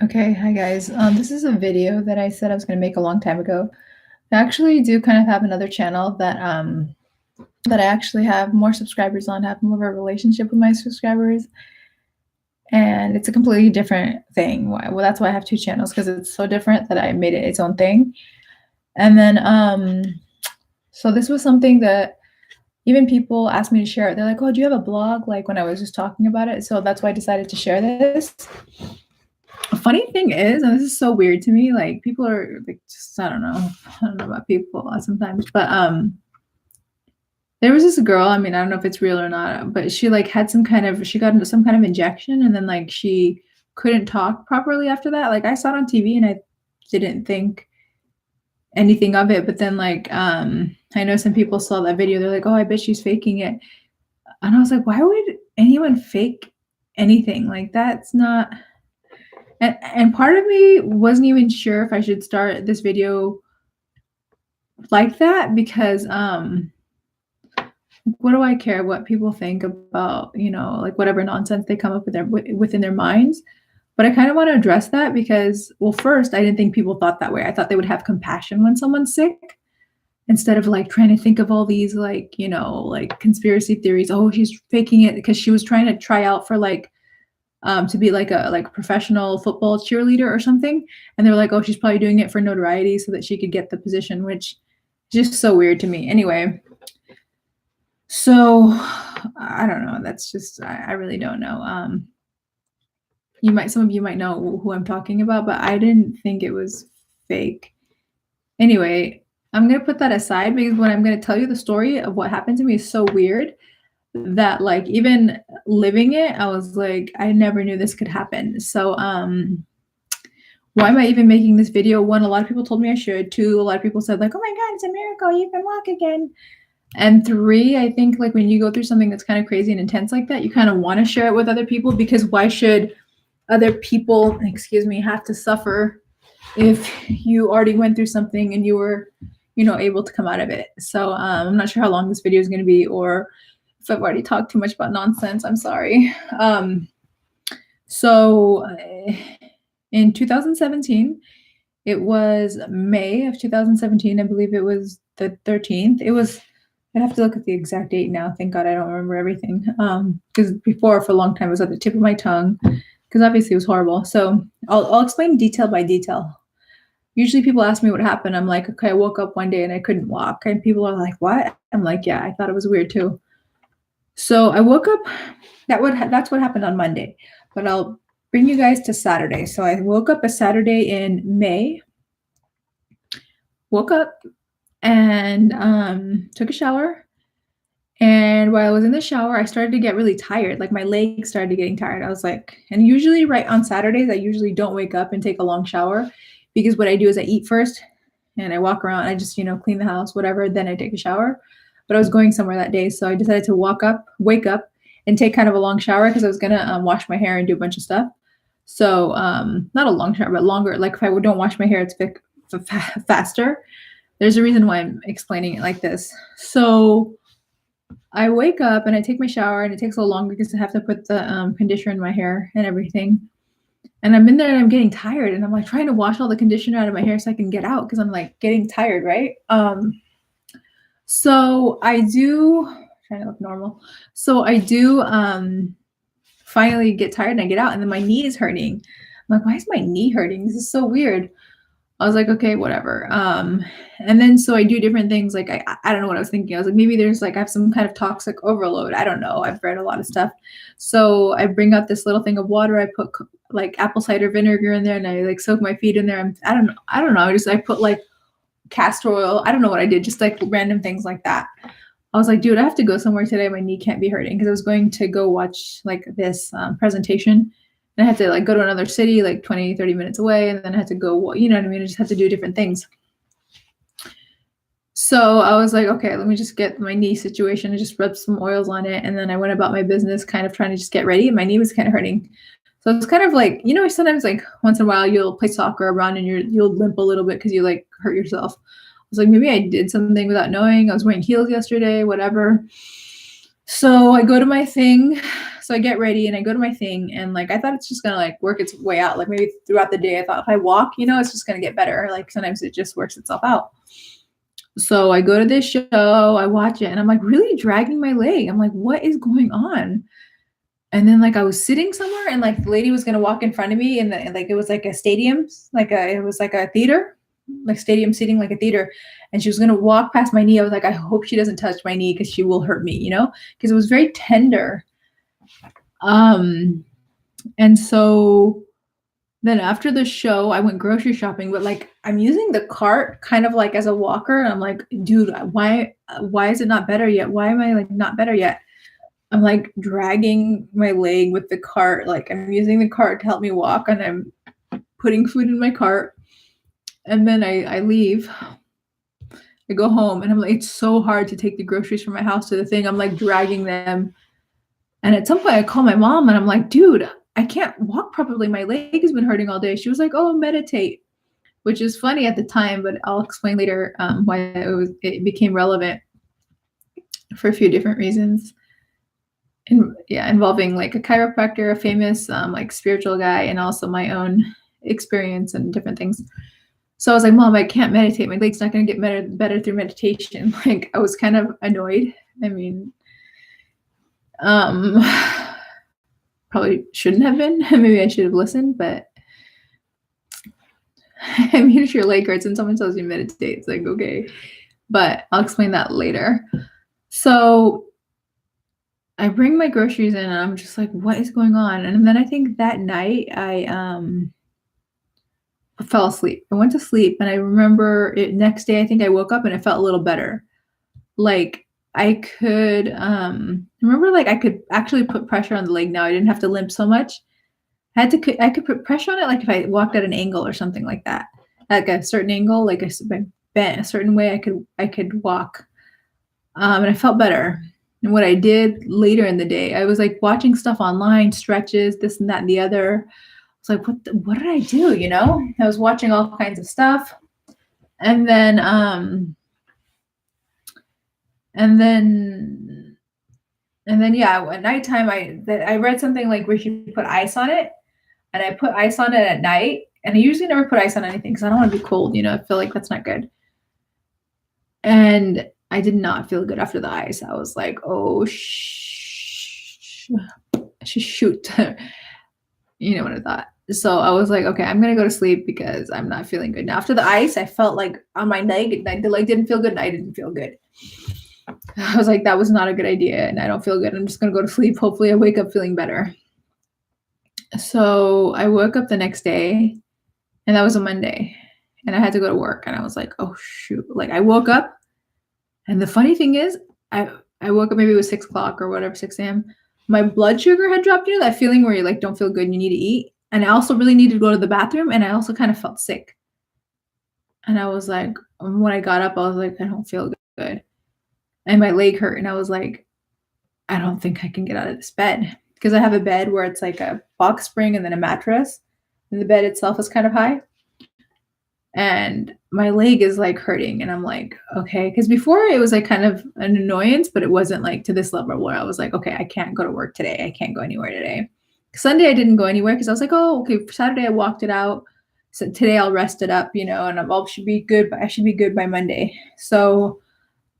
Okay, hi guys. This is a video that I said I was going to make a long time ago. I actually do kind of have another channel that I actually have more subscribers on, have more of a relationship with my subscribers, and it's a completely different thing. Well, that's why I have two channels because it's so different that I made it its own thing. And then so this was something that even people asked me to share it. They're like, "Oh, do you have a blog?" Like when I was just talking about it. So that's why I decided to share this. A funny thing is, and this is so weird to me, like people are like just I don't know about people sometimes, but there was this girl, I mean, I don't know if it's real or not, but she like had she got into some kind of injection and then like she couldn't talk properly after that. Like I saw it on TV and I didn't think anything of it, but then like I know some people saw that video, they're like, "Oh, I bet she's faking it." And I was like, "Why would anyone fake anything? Like that's not." And part of me wasn't even sure if I should start this video like that because what do I care what people think about, like whatever nonsense they come up with within their minds. But I kind of want to address that because, well, first, I didn't think people thought that way. I thought they would have compassion when someone's sick instead of like trying to think of all these like, like conspiracy theories. Oh, she's faking it because she was trying to try out for like to be like a professional football cheerleader or something. And they were like, oh, she's probably doing it for notoriety so that she could get the position, which is just so weird to me. Anyway, so I don't know. That's just I really don't know. Some of you might know who I'm talking about, but I didn't think it was fake. Anyway, I'm gonna put that aside because when I'm gonna tell you the story of what happened to me is so weird that like even living it, I was like, I never knew this could happen. So why am I even making this video? One, a lot of people told me I should. Two, a lot of people said like, oh my God, it's a miracle, you can walk again. And three, I think like when you go through something that's kind of crazy and intense like that, you kind of want to share it with other people because why should other people, excuse me, have to suffer if you already went through something and you were, able to come out of it. So I'm not sure how long this video is going to be or if I've already talked too much about nonsense, I'm sorry. So in 2017, it was May of 2017. I believe it was the 13th. I'd have to look at the exact date now. Thank God I don't remember everything. Because before, for a long time, it was at the tip of my tongue. Because obviously it was horrible. So I'll explain detail by detail. Usually people ask me what happened. I'm like, okay, I woke up one day and I couldn't walk. And people are like, what? I'm like, yeah, I thought it was weird too. So I woke up. That's what happened on Monday. But I'll bring you guys to Saturday. So I woke up a Saturday in May. Woke up and took a shower. And while I was in the shower, I started to get really tired. Like my legs started getting tired. I was like, and usually right on Saturdays, I usually don't wake up and take a long shower because what I do is I eat first and I walk around. I just, clean the house, whatever. Then I take a shower. But I was going somewhere that day. So I decided to wake up and take kind of a long shower because I was going to wash my hair and do a bunch of stuff. So not a long shower, but longer. Like if I don't wash my hair, it's faster. There's a reason why I'm explaining it like this. So I wake up and I take my shower and it takes a little longer because I have to put the conditioner in my hair and everything. And I'm in there and I'm getting tired and I'm like trying to wash all the conditioner out of my hair so I can get out because I'm like getting tired, right? So I do trying to look normal. So I do finally get tired and I get out and then my knee is hurting. I'm like, why is my knee hurting? This is so weird. I was like, okay, whatever. And then so I do different things. Like I don't know what I was thinking. I was like, maybe there's like I have some kind of toxic overload. I don't know. I've read a lot of stuff. So I bring out this little thing of water. I put like apple cider vinegar in there, and I like soak my feet in there. I don't know. I put like castor oil. I don't know what I did. Just like random things like that. I was like, dude, I have to go somewhere today. My knee can't be hurting because I was going to go watch like this presentation. And I had to like go to another city, like 20, 30 minutes away. And then I had to go, you know what I mean? I just had to do different things. So I was like, okay, let me just get my knee situation. I just rubbed some oils on it. And then I went about my business kind of trying to just get ready. And my knee was kind of hurting. So it's kind of like, sometimes like once in a while you'll play soccer around and you'll limp a little bit because you like hurt yourself. I was like, maybe I did something without knowing. I was wearing heels yesterday, whatever. So I go to my thing. So I get ready and I go to my thing, and like I thought it's just gonna like work its way out. Like maybe throughout the day, I thought if I walk, it's just gonna get better. Like sometimes it just works itself out. So I go to this show, I watch it, and I'm like really dragging my leg. I'm like, what is going on? And then like I was sitting somewhere, and like the lady was gonna walk in front of me, and like it was like a stadium, it was like a theater, like stadium seating, like a theater, and she was gonna walk past my knee. I was like, I hope she doesn't touch my knee because she will hurt me, because it was very tender. And so then after the show, I went grocery shopping, but like I'm using the cart kind of like as a walker, and I'm like, dude, why is it not better yet? Why am I like not better yet? I'm like dragging my leg with the cart. Like I'm using the cart to help me walk, and I'm putting food in my cart. And then I leave. I go home, and I'm like, it's so hard to take the groceries from my house to the thing. I'm like dragging them. And at some point I call my mom, and I'm like, dude, I can't walk properly. My leg has been hurting all day. She was like, oh, meditate, which is funny at the time, but I'll explain later why it became relevant for a few different reasons. Involving like a chiropractor, a famous like spiritual guy, and also my own experience and different things. So I was like, Mom, I can't meditate. My leg's not going to get better through meditation. Like I was kind of annoyed. I mean, probably shouldn't have been. Maybe I should have listened, but I mean, if your leg hurts and someone tells you meditate, it's like, okay, but I'll explain that later. So I bring my groceries in, and I'm just like, what is going on? And then I think that night I fell asleep. I went to sleep, and I remember it next day, I think I woke up and it felt a little better. Like I could remember like I could actually put pressure on the leg now. I didn't have to limp so much. I could put pressure on it, like if I walked at an angle or something like that, like a certain angle, like bent a certain way, I could walk, and I felt better. And what I did later in the day, I was like watching stuff online, stretches, this and that and the other. I was like, what did I do? I was watching all kinds of stuff, and then yeah, at nighttime I read something like we should put ice on it. And I put ice on it at night. And I usually never put ice on anything because I don't want to be cold. I feel like that's not good. And I did not feel good after the ice. I was like, oh, shoot. You know what I thought. So I was like, okay, I'm going to go to sleep because I'm not feeling good. Now, after the ice, I felt like on my leg, the leg didn't feel good and I didn't feel good. I was like, that was not a good idea. And I don't feel good. I'm just going to go to sleep. Hopefully I wake up feeling better. So I woke up the next day, and that was a Monday, and I had to go to work, and I was like, oh shoot. Like I woke up, and the funny thing is I woke up, maybe it was 6 o'clock or whatever, 6 a.m. My blood sugar had dropped, that feeling where you like don't feel good and you need to eat. And I also really needed to go to the bathroom, and I also kind of felt sick. And I was like, when I got up, I was like, I don't feel good. And my leg hurt, and I was like, I don't think I can get out of this bed. Because I have a bed where it's like a box spring and then a mattress, and the bed itself is kind of high. And my leg is like hurting, and I'm like, okay. Because before it was like kind of an annoyance, but it wasn't like to this level where I was like, okay, I can't go to work today. I can't go anywhere today. Sunday I didn't go anywhere because I was like, oh, okay. Saturday I walked it out. So today I'll rest it up, and I should be good. But I should be good by Monday. So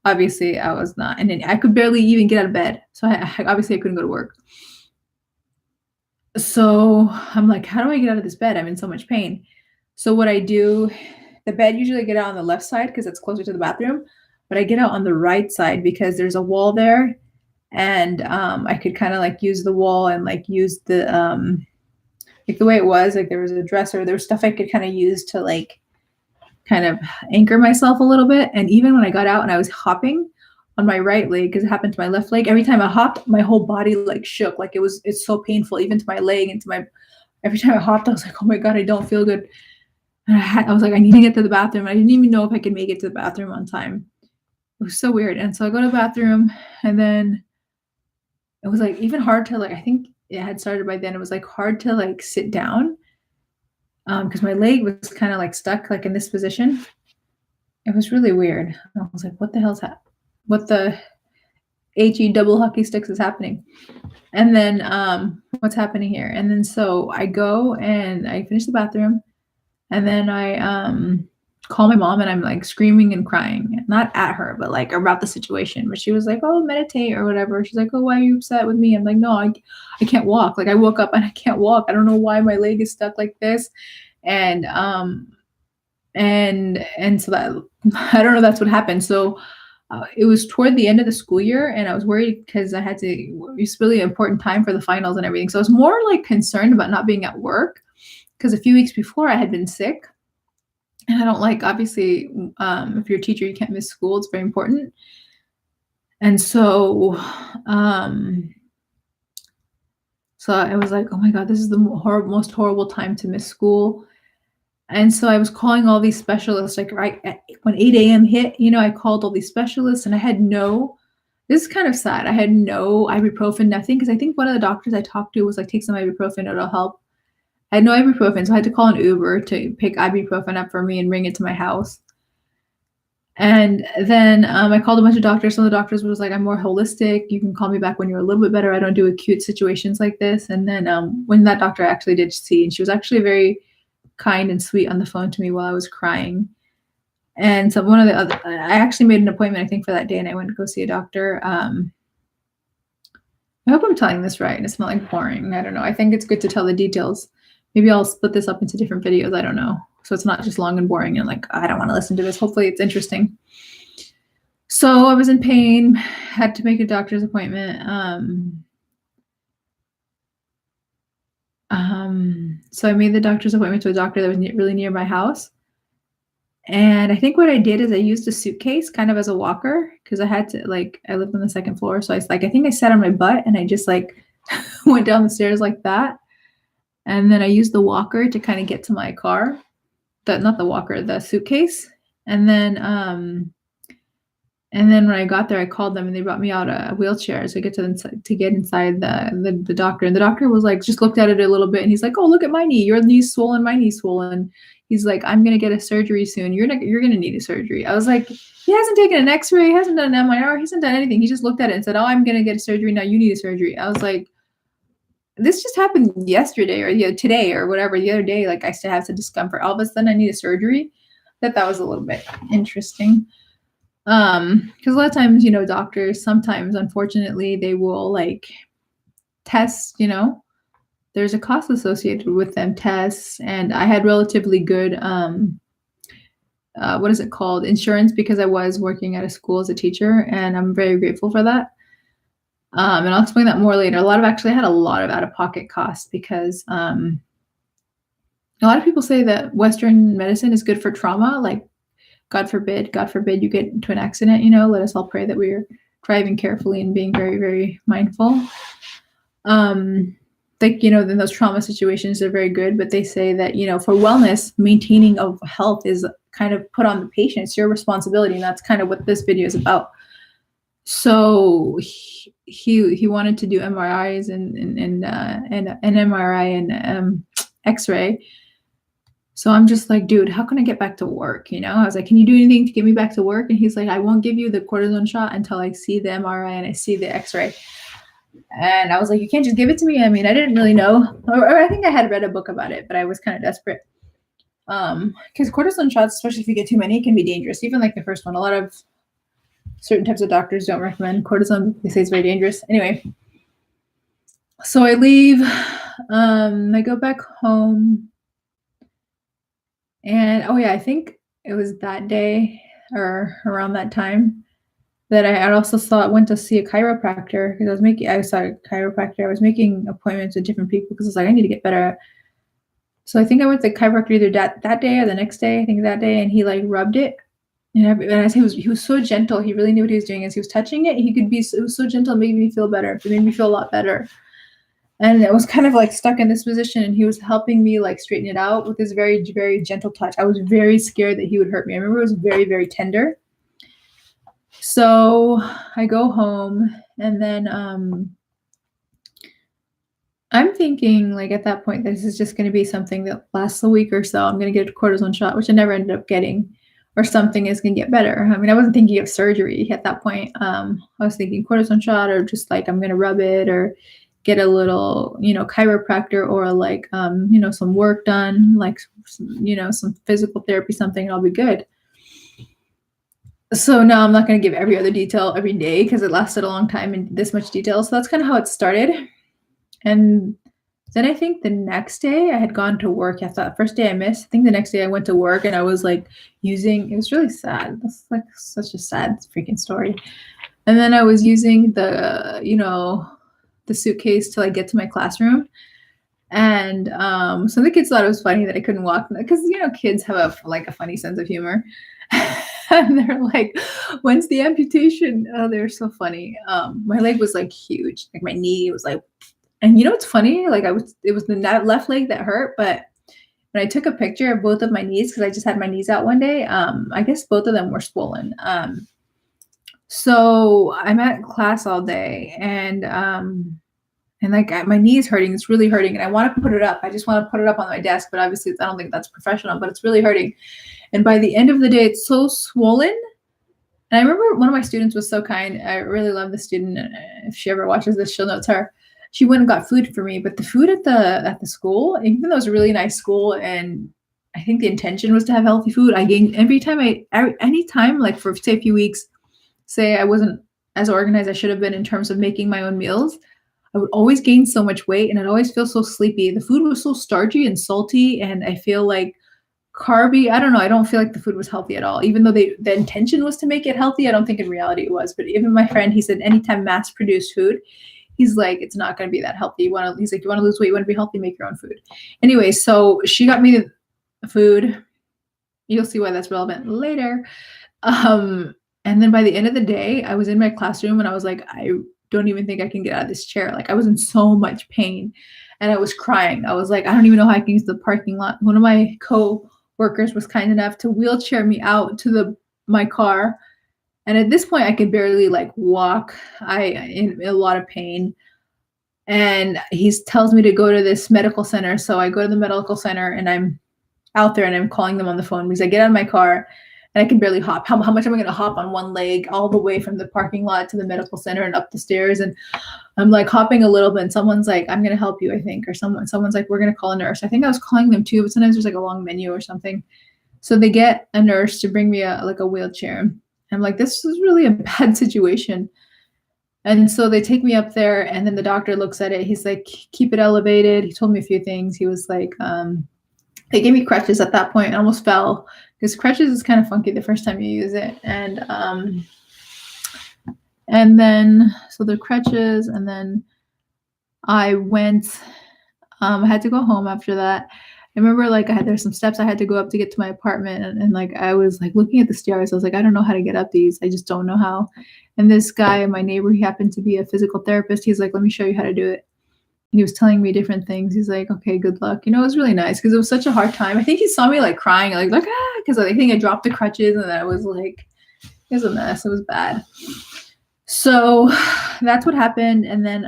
obviously I was not, and then I could barely even get out of bed. So obviously I couldn't go to work. So I'm like, how do I get out of this bed? I'm in so much pain. So what I do, the bed usually I get out on the left side because it's closer to the bathroom, but I get out on the right side because there's a wall there, and I could kind of like use the wall and like use the like the way it was, like there was a dresser, there was stuff I could kind of use to like kind of anchor myself a little bit. And even when I got out and I was hopping on my right leg, because it happened to my left leg, every time I hopped, my whole body like shook. Like it's so painful, even to my leg and every time I hopped, I was like, oh my God, I don't feel good. And I was like, I need to get to the bathroom. I didn't even know if I could make it to the bathroom on time. It was so weird. And so I go to the bathroom, and then it was like even hard to like, I think it had started by then. It was like hard to like sit down because my leg was kind of like stuck like in this position. It was really weird. I was like, what the hell's that? What the HE double hockey sticks is happening? And then what's happening here? And then so I go and I finish the bathroom, and then I call my mom, and I'm like screaming and crying, not at her, but like about the situation. But she was like, "Oh, meditate or whatever." She's like, "Oh, why are you upset with me?" I'm like, "No, I can't walk. Like I woke up and I can't walk. I don't know why my leg is stuck like this." And so that I don't know, that's what happened. So it was toward the end of the school year, and I was worried because I had to. It was really an important time for the finals and everything. So I was more like concerned about not being at work because a few weeks before I had been sick, and I don't like, obviously, if you're a teacher, you can't miss school. It's very important. And so, so I was like, oh my God, this is the most horrible time to miss school. And so I was calling all these specialists, like right when 8 a.m. hit, I called all these specialists, and I had this is kind of sad. I had no ibuprofen, nothing. Cause I think one of the doctors I talked to was like, take some ibuprofen, it'll help. I had no ibuprofen. So I had to call an Uber to pick ibuprofen up for me and bring it to my house. And then I called a bunch of doctors. Some of the doctors was like, I'm more holistic. You can call me back when you're a little bit better. I don't do acute situations like this. And then when that doctor I actually did see, and she was actually very kind and sweet on the phone to me while I was crying. And so one of the other, I actually made an appointment, I think, for that day, and I went to go see a doctor. I hope I'm telling this right, and it's not like boring. I don't know. I think it's good to tell the details. Maybe I'll split this up into different videos. I don't know. So it's not just long and boring and like, I don't want to listen to this. Hopefully it's interesting. So I was in pain, had to make a doctor's appointment. So I made the doctor's appointment to a doctor that was really near my house. And I think what I did is I used a suitcase kind of as a walker, because I had to, like, I lived on the second floor. So I think I sat on my butt and I just like went down the stairs like that. And then I used the walker to kind of get to my car. Not the walker, the suitcase. And then when I got there, I called them and they brought me out a wheelchair so I get to get inside the doctor. And the doctor was like, just looked at it a little bit, and he's like, "Oh, look at my knee. Your knee's swollen. My knee's swollen." He's like, "I'm gonna get a surgery soon. You're gonna need a surgery." I was like, he hasn't taken an X-ray, he hasn't done an MRI, he hasn't done anything. He just looked at it and said, "Oh, I'm gonna get a surgery now. You need a surgery." I was like, this just happened yesterday or today or whatever. The other day, like I still have some discomfort. All of a sudden, I need a surgery. That was a little bit interesting. Because a lot of times, doctors sometimes, unfortunately, they will like test. There's a cost associated with them tests, and I had relatively good what is it called, insurance, because I was working at a school as a teacher, and I'm very grateful for that. And I'll explain that more later. I had a lot of out-of-pocket costs because a lot of people say that Western medicine is good for trauma. Like, God forbid you get into an accident. Let us all pray that we're driving carefully and being very, very mindful. Then those trauma situations are very good, but they say that, for wellness, maintaining of health is kind of put on the patient. It's your responsibility, and that's kind of what this video is about. So he wanted to do MRIs and an MRI and X-ray. So I'm just like, dude, how can I get back to work? I was like, can you do anything to get me back to work? And he's like, I won't give you the cortisone shot until I see the MRI and I see the X-ray. And I was like, you can't just give it to me. I mean, I didn't really know, or I think I had read a book about it, but I was kind of desperate. Because cortisone shots, especially if you get too many, can be dangerous. Even like the first one, a lot of certain types of doctors don't recommend cortisone. They say it's very dangerous. Anyway, so I leave. I go back home. And I think it was that day or around that time that I also went to see a chiropractor, because I saw a chiropractor. I was making appointments with different people because I was like, I need to get better. So I think I went to the chiropractor either that day or the next day. I think that day, and he like rubbed it. And I say he was so gentle. He really knew what he was doing. As he was touching it, it was so gentle, it made me feel better. It made me feel a lot better. And it was kind of like stuck in this position, and he was helping me like straighten it out with his very, very gentle touch. I was very scared that he would hurt me. I remember it was very, very tender. So I go home, and then I'm thinking, like, at that point, this is just going to be something that lasts a week or so. I'm going to get a cortisone shot, which I never ended up getting, or something is going to get better. I mean, I wasn't thinking of surgery at that point. I was thinking cortisone shot, or just like I'm going to rub it, or get a little, chiropractor or like, some work done, like, some physical therapy, something, and I'll be good. So now I'm not going to give every other detail every day because it lasted a long time in this much detail. So that's kind of how it started. And then I think the next day I had gone to work. I thought first day I missed. I think the next day I went to work and I was like it was really sad. That's like such a sad freaking story. And then I was using the suitcase to like get to my classroom. And some of the kids thought it was funny that I couldn't walk because kids have a funny sense of humor. And they're like, "When's the amputation?" Oh, they're so funny. My leg was like huge, like my knee was like, and it's funny, like it was the left leg that hurt, but when I took a picture of both of my knees because I just had my knees out one day, I guess both of them were swollen. So I'm at class all day, and like my knee is hurting. It's really hurting, and I want to put it up. I just want to put it up on my desk, but obviously I don't think that's professional. But it's really hurting, and by the end of the day, it's so swollen. And I remember one of my students was so kind. I really love the student. If she ever watches this, she'll know it's her. She went and got food for me, but the food at the school, even though it was a really nice school, and I think the intention was to have healthy food, I gained anytime, like for say a few weeks, say I wasn't as organized as I should have been in terms of making my own meals, I would always gain so much weight and I'd always feel so sleepy. The food was so starchy and salty, and I feel like carby. I don't know. I don't feel like the food was healthy at all. Even though the intention was to make it healthy, I don't think in reality it was. But even my friend, he said anytime mass produced food, he's like, it's not going to be that healthy. He's like, you want to lose weight, you want to be healthy, make your own food. Anyway, so she got me the food. You'll see why that's relevant later. And then by the end of the day, I was in my classroom and I was like, I don't even think I can get out of this chair. Like I was in so much pain and I was crying. I was like, I don't even know how I can use the parking lot. One of my co-workers was kind enough to wheelchair me out to my car. And at this point I could barely like walk. In a lot of pain. And he tells me to go to this medical center. So I go to the medical center and I'm out there and I'm calling them on the phone because I get out of my car and I can barely hop. How much am I going to hop on one leg all the way from the parking lot to the medical center and up the stairs? And I'm like hopping a little bit. And someone's like, I'm going to help you, I think. Or someone's like, we're going to call a nurse. I think I was calling them too, but sometimes there's like a long menu or something. So they get a nurse to bring me a wheelchair. I'm like, this is really a bad situation. And so they take me up there and then the doctor looks at it. He's like, keep it elevated. He told me a few things. He was like, they gave me crutches at that point. I almost fell because crutches is kind of funky the first time you use it. And then, so the crutches, and then I went, I had to go home after that. I remember like there's some steps I had to go up to get to my apartment. And like, I was like looking at the stairs. I was like, I don't know how to get up these. I just don't know how. And this guy, my neighbor, he happened to be a physical therapist. He's like, let me show you how to do it. And he was telling me different things. He's like, okay, good luck. It was really nice because it was such a hard time. I think he saw me like crying, because I think I dropped the crutches and I was like, it was a mess. It was bad. So that's what happened. And then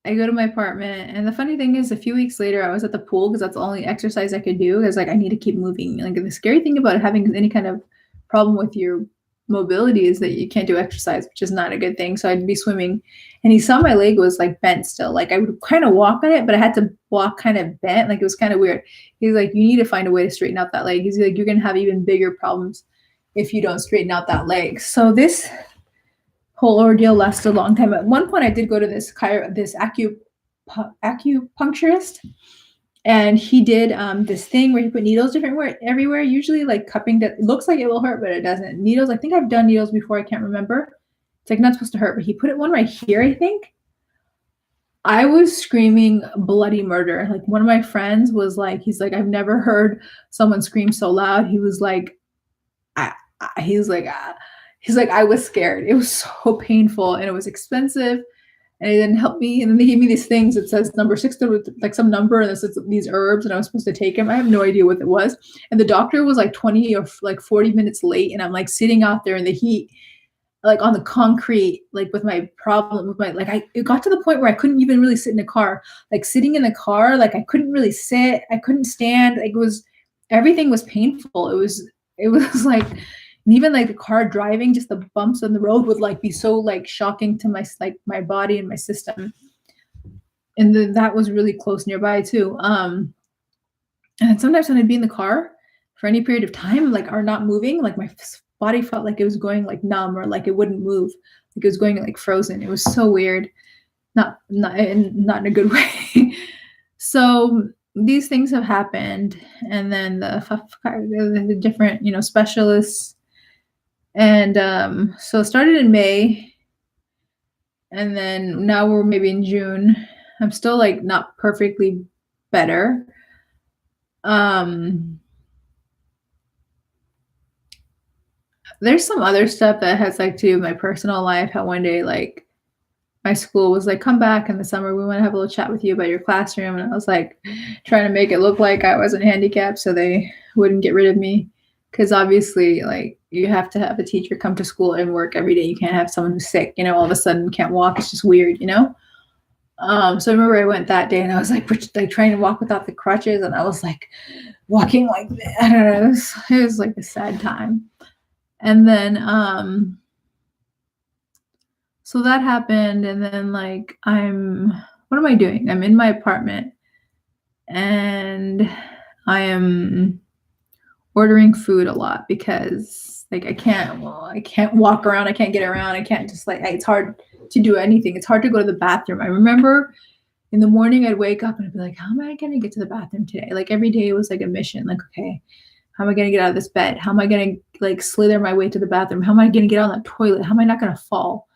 I go to my apartment. And the funny thing is, a few weeks later, I was at the pool because that's the only exercise I could do. Because like I need to keep moving. Like the scary thing about having any kind of problem with your mobility is that you can't do exercise, which is not a good thing. So I'd be swimming and he saw my leg was like bent still. Like I would kind of walk on it, but I had to walk kind of bent. Like it was kind of weird. He's like, you need to find a way to straighten out that leg. He's like, you're going to have even bigger problems if you don't straighten out that leg. So this whole ordeal lasted a long time. At one point I did go to this acupuncturist. And he did this thing where he put needles everywhere, usually like cupping that looks like it will hurt, but it doesn't. Needles, I think I've done needles before. I can't remember. It's like not supposed to hurt, but he put one right here, I think. I was screaming bloody murder. Like one of my friends was like, he's like, I've never heard someone scream so loud. He was like, he's like, I was scared. It was so painful and it was expensive. And it didn't help me. And then they gave me these things. It says number 6, like some number, and it says these herbs, and I was supposed to take them. I have no idea what it was. And the doctor was like 20 or like 40 minutes late, and I'm like sitting out there in the heat, like on the concrete, like with my problem with my it got to the point where I couldn't even really sit in a car. Like sitting in the car, like I couldn't really sit, I couldn't stand. Like everything was painful. It was like, And even like the car driving, just the bumps on the road would like be so like shocking to my body and my system. And that was really close nearby too. And sometimes when I'd be in the car for any period of time, like are not moving, like my body felt like it was going like numb or like it wouldn't move, like it was going like frozen. It was so weird, not in a good way. So these things have happened, and then the different specialists, and so it started in May, and then now we're maybe in June. I'm still like not perfectly better. Um, there's some other stuff that has like to do with my personal life. How one day like my school was like, come back in the summer. We want to have a little chat with you about your classroom. And I was like trying to make it look like I wasn't handicapped so they wouldn't get rid of me. Because obviously, like, you have to have a teacher come to school and work every day. You can't have someone who's sick, all of a sudden can't walk. It's just weird. So I remember I went that day and I was like trying to walk without the crutches. And I was like walking like, I don't know, it was like a sad time. And then, so that happened. And then like, what am I doing? I'm in my apartment and I am ordering food a lot because like I can't walk around. I can't get around. I can't just like, it's hard to do anything. It's hard to go to the bathroom. I remember in the morning I'd wake up and I'd be like, how am I going to get to the bathroom today? Like every day it was like a mission. Like, okay, how am I going to get out of this bed? How am I going to like slither my way to the bathroom? How am I going to get on that toilet? How am I not going to fall?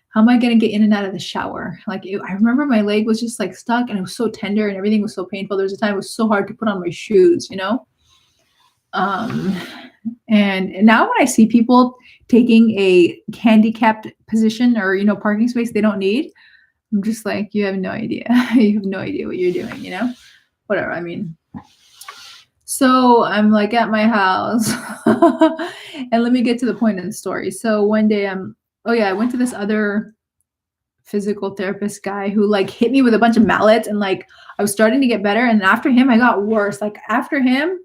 How am I going to get in and out of the shower? Like I remember my leg was just like stuck and it was so tender and everything was so painful. There was a time it was so hard to put on my shoes, and now when I see people taking a handicapped position or, parking space they don't need, I'm just like, you have no idea. You have no idea what you're doing, whatever. I mean, so I'm like at my house and let me get to the point of the story. So one day I went to this other physical therapist guy who like hit me with a bunch of mallets and like I was starting to get better. And after him, I got worse. Like after him,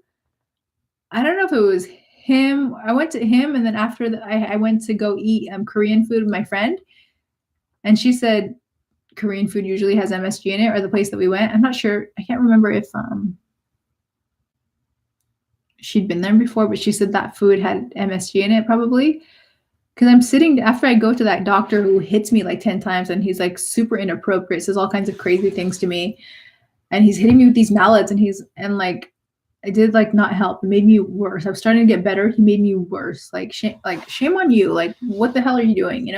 I don't know if it was him. I went to him, and then after that, I went to go eat Korean food with my friend, and she said Korean food usually has MSG in it, or the place that we went. I'm not sure. I can't remember if she'd been there before, but she said that food had MSG in it probably. Because I'm sitting after I go to that doctor who hits me like 10 times, and he's like super inappropriate, says all kinds of crazy things to me, and he's hitting me with these mallets, and like. I did like not help. It made me worse. I was starting to get better. He made me worse. Like shame on you. Like what the hell are you doing?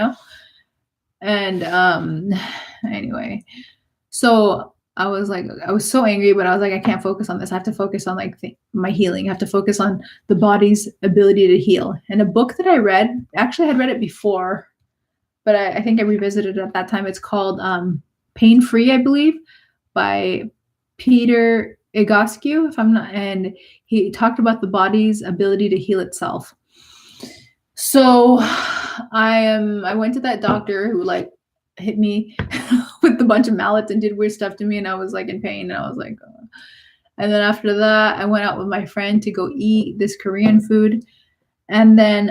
And anyway, so I was so angry, but I was like, I can't focus on this. I have to focus on like my healing. I have to focus on the body's ability to heal. And a book that I read, actually I had read it before, but I think I revisited it at that time. It's called Pain Free, I believe, by Peter Egoscue, if I'm not, and he talked about the body's ability to heal itself. So I went to that doctor who like hit me with a bunch of mallets and did weird stuff to me, and I was like in pain, and I was like, oh. And then after that, I went out with my friend to go eat this Korean food, and then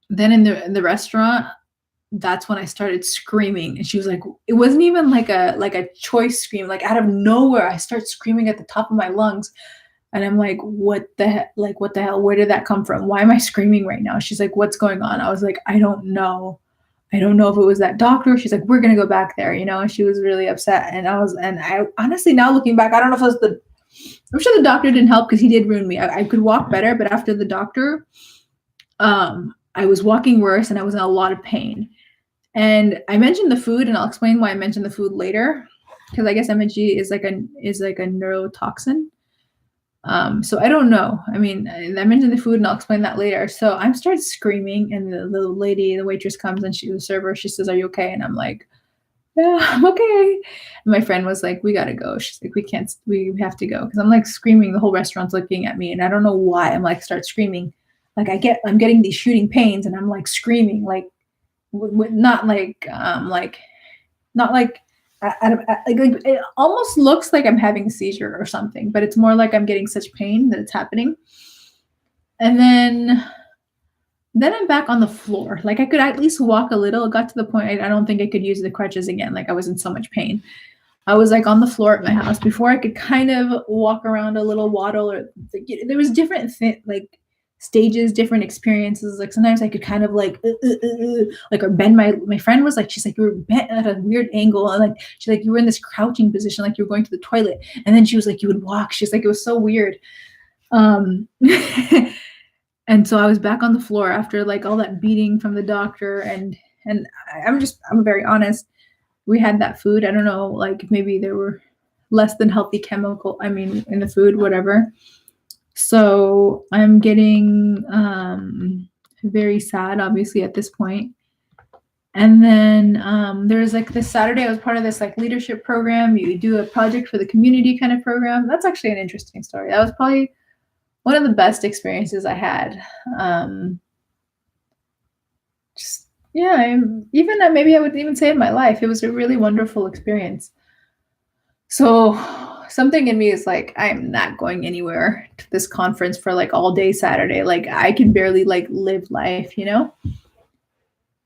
in the restaurant, that's when I started screaming. And she was like, it wasn't even like a choice scream, like out of nowhere, I start screaming at the top of my lungs. And I'm like, what the hell? Where did that come from? Why am I screaming right now? She's like, what's going on? I was like, I don't know. I don't know if it was that doctor. She's like, we're going to go back there, and she was really upset. And I honestly, now looking back, I don't know if it was I'm sure the doctor didn't help because he did ruin me. I could walk better, but after the doctor, I was walking worse and I was in a lot of pain. And I mentioned the food, and I'll explain why I mentioned the food later, because I guess MSG is like a neurotoxin. So I don't know. I mean, I mentioned the food, and I'll explain that later. So I started screaming, and the waitress comes, and the server, she says, "Are you okay?" And I'm like, "Yeah, I'm okay." And my friend was like, "We gotta go." She's like, we have to go, because I'm like screaming. The whole restaurant's looking at me, and I don't know why. I'm like start screaming, like I'm getting these shooting pains, and I'm like screaming, like. Not like it almost looks like I'm having a seizure or something, but it's more like I'm getting such pain that it's happening. And then I'm back on the floor. Like I could at least walk a little. It got to the point I don't think I could use the crutches again. Like I was in so much pain. I was like on the floor at my house before I could kind of walk around a little, waddle, or like, there was different like stages, different experiences. Like sometimes I could kind of like or bend my friend was like, she's like, you were bent at a weird angle, and like she's like, you were in this crouching position, like you were going to the toilet, and then she was like, you would walk. She's like, it was so weird. Um, and so I was back on the floor after like all that beating from the doctor, and I'm very honest. We had that food. I don't know, like maybe there were less than healthy chemical, I mean, in the food, whatever. So I'm getting very sad, obviously, at this point. And then there's like this Saturday, I was part of this like leadership program. You do a project for the community kind of program. That's actually an interesting story. That was probably one of the best experiences I had. Just yeah, even maybe I would even say in my life, it was a really wonderful experience. So something in me is like, I'm not going anywhere to this conference for like all day Saturday. Like I can barely like live life, you know?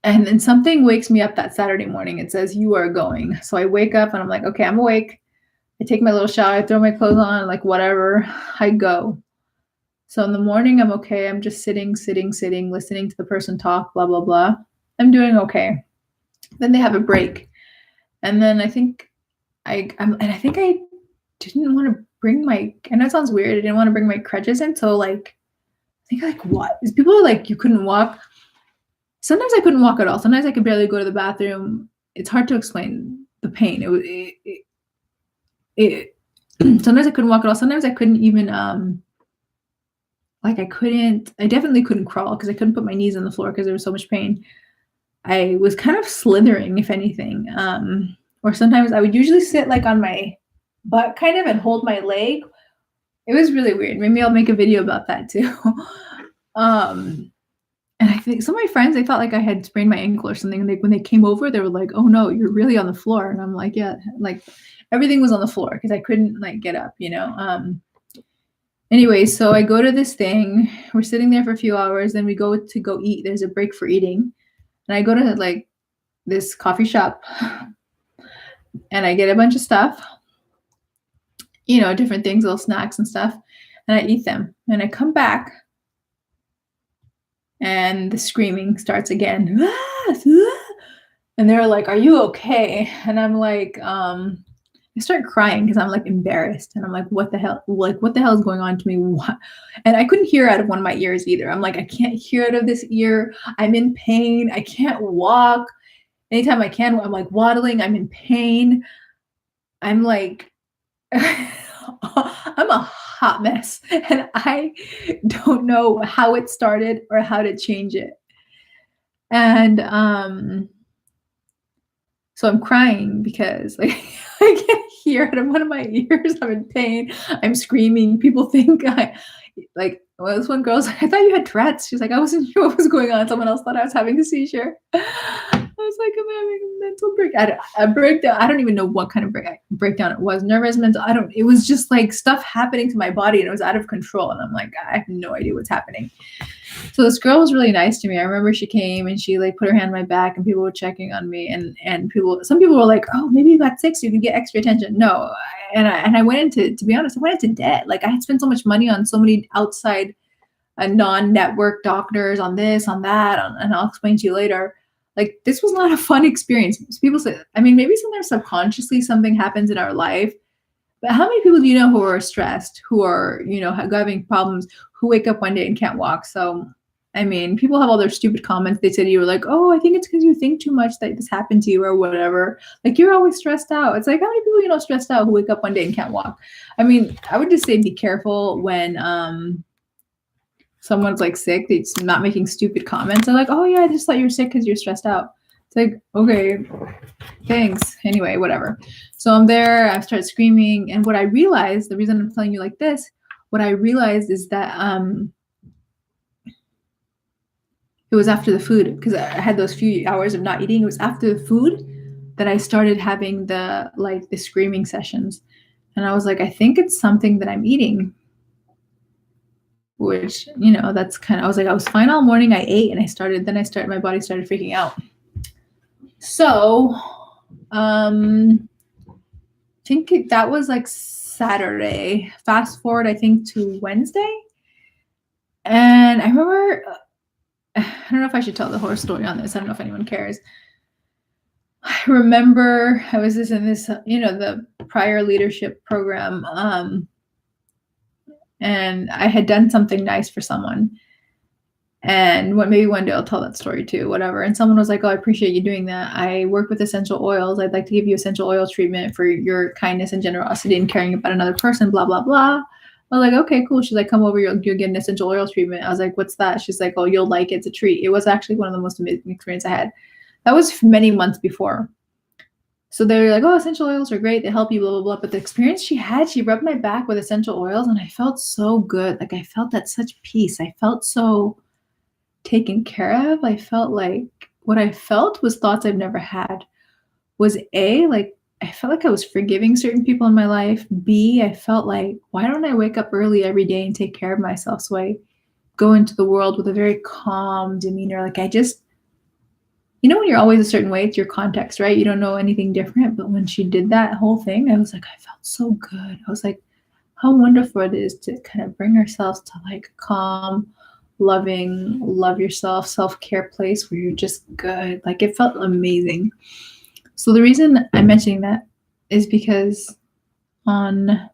And then something wakes me up that Saturday morning. It says, you are going. So I wake up and I'm like, okay, I'm awake. I take my little shower, I throw my clothes on, like whatever, I go. So in the morning, I'm okay. I'm just sitting, listening to the person talk, blah, blah, blah. I'm doing okay. Then they have a break. And then I think I didn't want to bring my, I know it sounds weird. I didn't want to bring my crutches in. So like, I think like what? People are like, you couldn't walk. Sometimes I couldn't walk at all. Sometimes I could barely go to the bathroom. It's hard to explain the pain. Sometimes I couldn't walk at all. Sometimes I couldn't even, I definitely couldn't crawl because I couldn't put my knees on the floor because there was so much pain. I was kind of slithering, if anything. Or sometimes I would usually sit like on my butt kind of and hold my leg. It was really weird. Maybe I'll make a video about that too. And I think some of my friends, they thought like I had sprained my ankle or something. And when they came over, they were like, oh no, you're really on the floor. And I'm like, yeah, like everything was on the floor because I couldn't like get up, you know? Anyway, so I go to this thing. We're sitting there for a few hours. Then we go to go eat. There's a break for eating. And I go to like this coffee shop and I get a bunch of stuff, you know, different things, little snacks and stuff. And I eat them. And I come back and the screaming starts again. And they're like, are you okay? And I'm like, I start crying because I'm like embarrassed and I'm like, what the hell? Like, what the hell is going on to me? What? And I couldn't hear out of one of my ears either. I'm like, I can't hear out of this ear. I'm in pain. I can't walk. Anytime I can, I'm like waddling. I'm in pain. I'm like, I'm a hot mess and I don't know how it started or how to change it. And so I'm crying because like I can't hear out of one of my ears. I'm in pain. I'm screaming. People think well, this one girl's like, I thought you had Tourette's. She's like, I wasn't sure what was going on. Someone else thought I was having a seizure. I was like, I'm having a mental breakdown. A breakdown. I don't even know what kind of breakdown it was. Nervous, mental. It was just like stuff happening to my body and it was out of control. And I'm like, I have no idea what's happening. So this girl was really nice to me. I remember she came and she like put her hand on my back and people were checking on me and some people were like, oh, maybe you got sick so you could get extra attention. No. And I went into, to be honest, I went into debt. Like I had spent so much money on so many outside non-network doctors on this, on that. And I'll explain to you later. Like this was not a fun experience. People say, I mean, maybe sometimes subconsciously something happens in our life. But how many people do you know who are stressed, who are, you know, having problems, who wake up one day and can't walk? So, I mean, people have all their stupid comments. They say to you, like, oh, I think it's because you think too much that this happened to you or whatever. Like, you're always stressed out. It's like, how many people you know stressed out who wake up one day and can't walk? I mean, I would just say be careful when someone's like sick. They're not making stupid comments. They're like, oh, yeah, I just thought you were sick because you're stressed out. It's like, okay, thanks. Anyway, whatever. So I'm there, I start screaming. And what I realized, the reason I'm telling you like this, what I realized is that it was after the food, because I had those few hours of not eating. It was after the food that I started having the screaming sessions. And I was like, I think it's something that I'm eating. which, you know, that's kind of, I was like, I was fine all morning. I ate and my body started freaking out. So, I think that was like Saturday. Fast forward, I think, to Wednesday. And I remember, I don't know if I should tell the whole story on this. I don't know if anyone cares. I remember I was just in this, the prior leadership program, and I had done something nice for someone. And maybe one day I'll tell that story too, whatever. And someone was like, "Oh, I appreciate you doing that. I work with essential oils. I'd like to give you essential oil treatment for your kindness and generosity and caring about another person, blah, blah, blah." I was like, "Okay, cool." She's like, "Come over, you'll get an essential oil treatment." I was like, "What's that?" She's like, "Oh, you'll like it. It's a treat." It was actually one of the most amazing experiences I had. That was many months before. So they're like, "Oh, essential oils are great. They help you, blah, blah, blah." But the experience she had, she rubbed my back with essential oils and I felt so good. Like I felt at such peace. I felt so taken care of. I felt like what I felt was thoughts I've never had. Was A, like I felt like I was forgiving certain people in my life. B, I felt like, why don't I wake up early every day and take care of myself so I go into the world with a very calm demeanor? Like I just, when you're always a certain way, it's your context, right? You don't know anything different. But when she did that whole thing, I was like, I felt so good. I was like, how wonderful it is to kind of bring ourselves to like calm, loving, love yourself, self-care place where you're just good. Like it felt amazing. So the reason I'm mentioning that is because on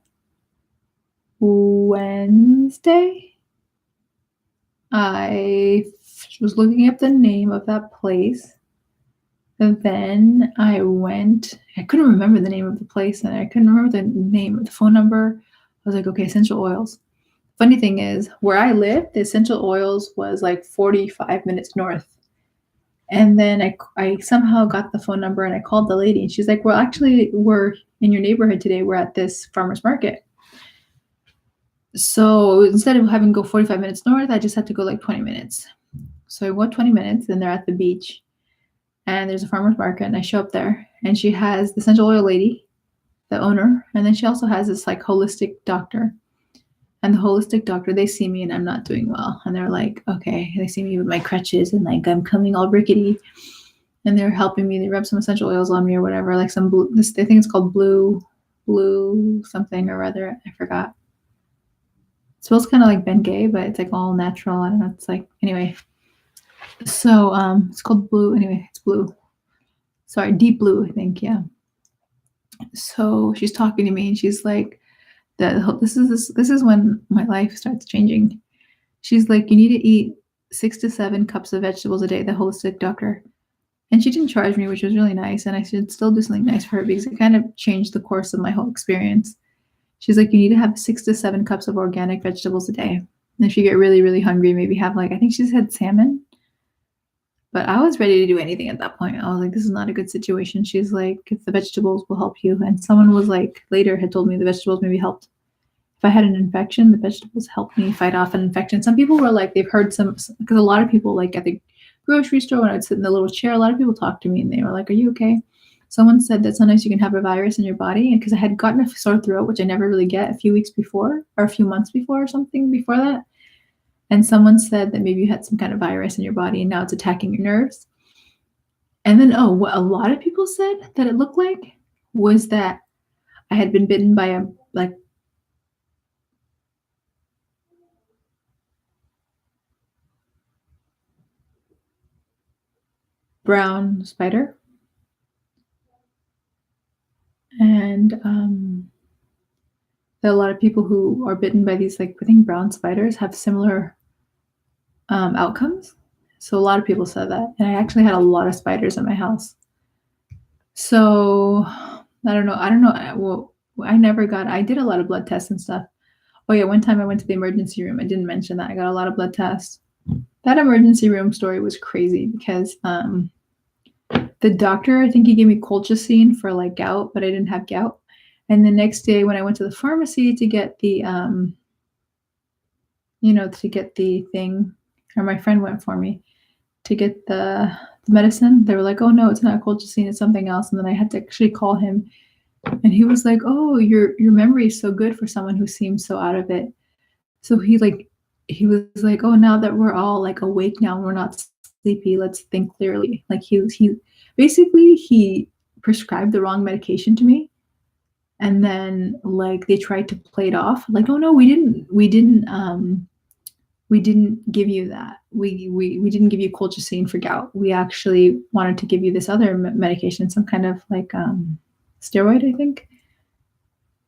Wednesday, I was looking up the name of that place. And then I couldn't remember the name of the place and I couldn't remember the name of the phone number. I was like, okay, essential oils. Funny thing is, where I lived, the essential oils was like 45 minutes north. And then I somehow got the phone number and I called the lady and she's like, "Well, actually, we're in your neighborhood today. We're at this farmer's market." So instead of having to go 45 minutes north, I just had to go like 20 minutes. So I went 20 minutes and they're at the beach and there's a farmer's market and I show up there and she has the essential oil lady, the owner, and then she also has this like holistic doctor. And the holistic doctor, they see me and I'm not doing well. And they're like, okay, they see me with my crutches and like I'm coming all rickety. And they're helping me. They rub some essential oils on me or whatever, like some blue, I think it's called blue something or other. I forgot. It smells kind of like Bengay, but it's like all natural. I don't know. It's like, anyway. So it's called blue. Anyway, it's blue. Sorry, deep blue, I think. Yeah. So she's talking to me and she's like, this is when my life starts changing. She's like, "You need to eat 6 to 7 cups of vegetables a day," the holistic doctor. And she didn't charge me, which was really nice. And I should still do something nice for her because it kind of changed the course of my whole experience. She's like, "You need to have 6 to 7 cups of organic vegetables a day. And if you get really, really hungry, maybe have like," I think she said salmon. But I was ready to do anything at that point. I was like, this is not a good situation. She's like, "If the vegetables will help you." And someone was like, later had told me the vegetables maybe helped. If I had an infection, the vegetables helped me fight off an infection. Some people were like, they've heard because a lot of people, like at the grocery store, when I would sit in the little chair, a lot of people talked to me and they were like, "Are you okay?" Someone said that sometimes you can have a virus in your body. And because I had gotten a sore throat, which I never really get, a few weeks before or a few months before or something before that. And someone said that maybe you had some kind of virus in your body and now it's attacking your nerves. And then, what a lot of people said that it looked like was that I had been bitten by a like brown spider. And there are a lot of people who are bitten by these, like, I think brown spiders have similar outcomes. So a lot of people said that. And I actually had a lot of spiders in my house. So I don't know. Well, I did a lot of blood tests and stuff. Oh yeah, one time I went to the emergency room. I didn't mention that. I got a lot of blood tests. That emergency room story was crazy because the doctor, I think he gave me colchicine for like gout, but I didn't have gout. And the next day when I went to the pharmacy to get the, to get the thing, or my friend went for me to get the medicine, they were like, "Oh no, it's not colchicine, it's something else." And then I had to actually call him and he was like, "Oh, your memory is so good for someone who seems so out of it." So he like he was like, "Oh, now that we're all like awake now, we're not sleepy. Let's think clearly." Like he basically he prescribed the wrong medication to me, and then like they tried to play it off like, "Oh no, we didn't give you that. We didn't give you colchicine for gout. We actually wanted to give you this other medication, some kind of like steroid, I think."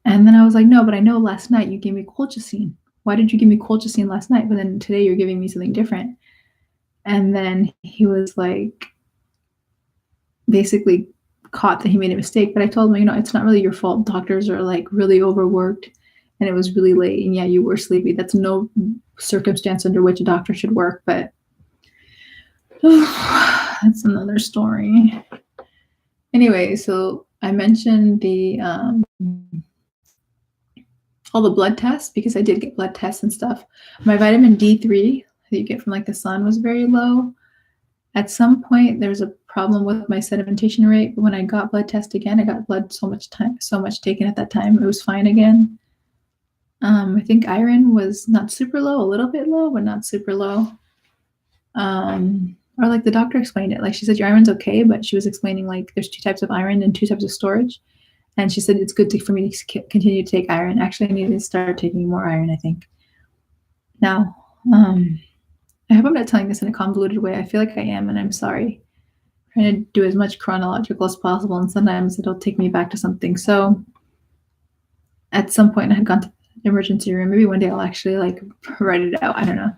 And then I was like, "No, but I know last night you gave me colchicine. Why did you give me colchicine last night? But then today you're giving me something different." And then he was like, basically caught that he made a mistake. But I told him, it's not really your fault. Doctors are like really overworked and it was really late. And yeah, you were sleepy. That's no circumstance under which a doctor should work. But that's another story. Anyway, so I mentioned all the blood tests because I did get blood tests and stuff. My vitamin D3 that you get from like the sun was very low. At some point, there's a problem with my sedimentation rate. But when I got blood test again, I got blood so much taken at that time. It was fine again. I think iron was not super low, a little bit low, but not super low. Or like the doctor explained it. Like she said, your iron's okay, but she was explaining like there's 2 types of iron and 2 types of storage. And she said it's good for me to continue to take iron. Actually, I need to start taking more iron, I think. Now, I hope I'm not telling this in a convoluted way. I feel like I am, and I'm sorry. I'm trying to do as much chronological as possible, and sometimes it'll take me back to something. So at some point, I had gone to the emergency room. Maybe one day I'll actually like write it out. I don't know.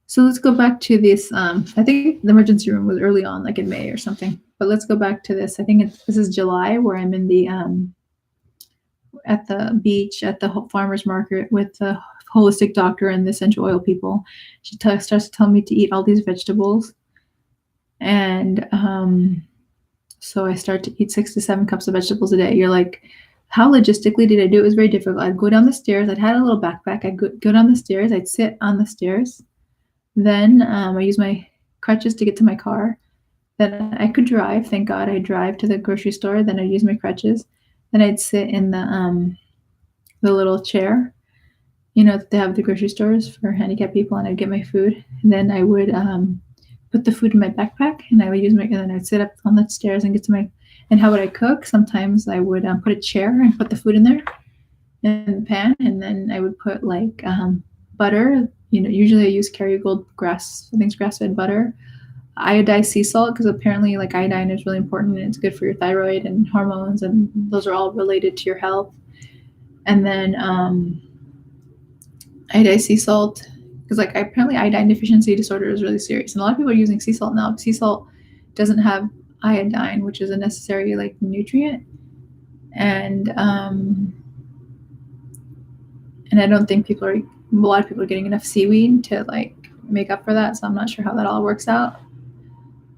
So let's go back to this. I think the emergency room was early on, like in May or something. But let's go back to this. I think this is July, where I'm in the at the beach at the farmer's market with the holistic doctor and the essential oil people. She starts to tell me to eat all these vegetables. And so I start to eat 6 to 7 cups of vegetables a day. You're like, how logistically did I do it? It was very difficult. I'd go down the stairs. I'd had a little backpack. I'd go down the stairs. I'd sit on the stairs. Then I use my crutches to get to my car. Then I could drive. Thank God I drive to the grocery store. Then I'd use my crutches. Then I'd sit in the little chair, that they have at the grocery stores for handicapped people, and I'd get my food. And then I would put the food in my backpack, and I would and then I'd sit up on the stairs and get to and how would I cook? Sometimes I would put a chair and put the food in there in the pan, and then I would put like butter. Usually I use Kerrygold grass-fed butter, iodized sea salt, because apparently like iodine is really important and it's good for your thyroid and hormones, and those are all related to your health. And then iodized sea salt, because like apparently iodine deficiency disorder is really serious, and a lot of people are using sea salt now. Sea salt doesn't have iodine, which is a necessary like nutrient, and I don't think a lot of people are getting enough seaweed to like make up for that. So I'm not sure how that all works out,